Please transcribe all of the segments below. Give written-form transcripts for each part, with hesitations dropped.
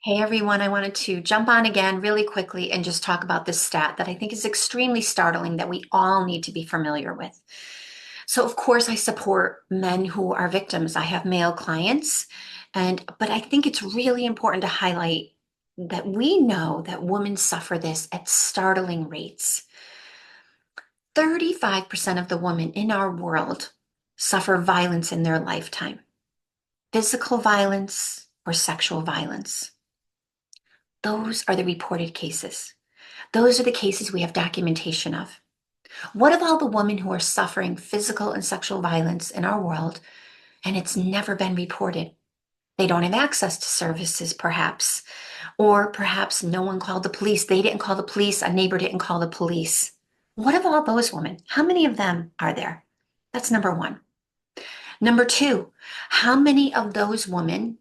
Hey everyone, I wanted to jump on again really quickly and just talk about this stat that I think is extremely startling that we all need to be familiar with. So, of course, I support men who are victims. I have male clients, but I think it's really important to highlight that we know that women suffer this at startling rates. 35% of the women in our world suffer violence in their lifetime, physical violence or sexual violence. Those are the reported cases. Those are the cases we have documentation of. What of all the women who are suffering physical and sexual violence in our world and it's never been reported? They don't have access to services, perhaps. Or perhaps no one called the police. They didn't call the police. A neighbor didn't call the police. What of all those women? How many of them are there? That's number one. Number two, how many of those women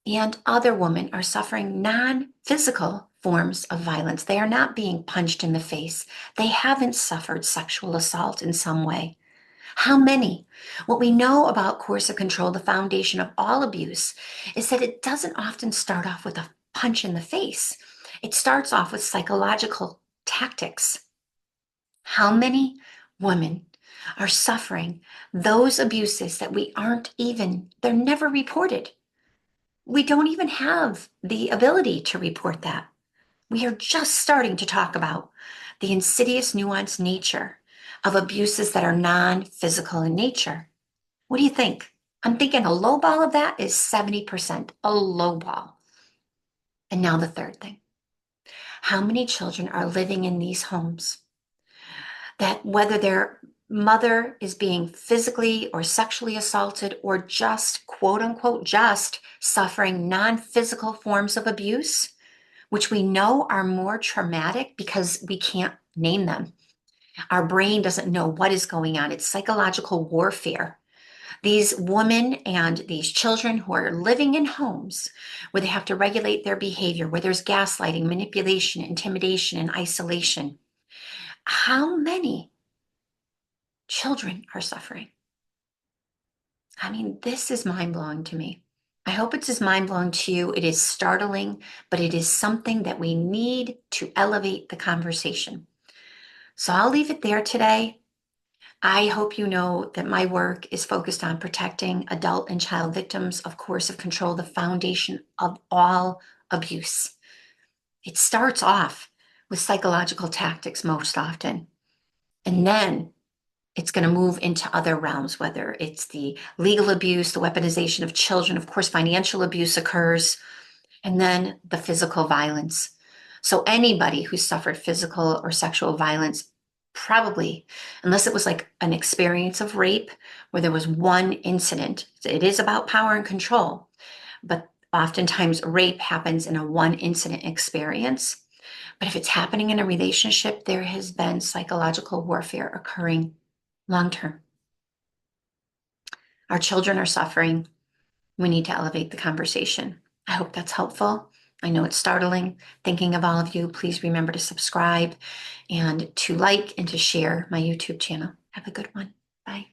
and other women are suffering non-physical forms of violence? They are not being punched in the face. They haven't suffered sexual assault in some way. How many? What we know about coercive control, the foundation of all abuse, is that it doesn't often start off with a punch in the face. It starts off with psychological tactics. How many women are suffering those abuses that they're never reported? We don't even have the ability to report that. We are just starting to talk about the insidious, nuanced nature of abuses that are non-physical in nature. What do you think? I'm thinking a low ball of that is 70%, a low ball. And now the third thing. How many children are living in these homes that whether their mother is being physically or sexually assaulted or just quote unquote just suffering non-physical forms of abuse, which we know are more traumatic because we can't name them. Our brain doesn't know what is going on. It's psychological warfare. These women and these children who are living in homes where they have to regulate their behavior, where there's gaslighting, manipulation, intimidation, and isolation. How many children are suffering? I mean, this is mind blowing to me. I hope it's as mind blowing to you. It is startling, but it is something that we need to elevate the conversation. So I'll leave it there today. I hope you know that my work is focused on protecting adult and child victims of coercive control, the foundation of all abuse. It starts off with psychological tactics most often, and then it's going to move into other realms, whether it's the legal abuse, the weaponization of children, of course, financial abuse occurs, and then the physical violence. So anybody who suffered physical or sexual violence, probably, unless it was like an experience of rape where there was one incident, it is about power and control, but oftentimes rape happens in a one incident experience. But if it's happening in a relationship, there has been psychological warfare occurring long term. Our children are suffering. We need to elevate the conversation. I hope that's helpful. I know it's startling. Thinking of all of you, please remember to subscribe and to like and to share my YouTube channel. Have a good one. Bye.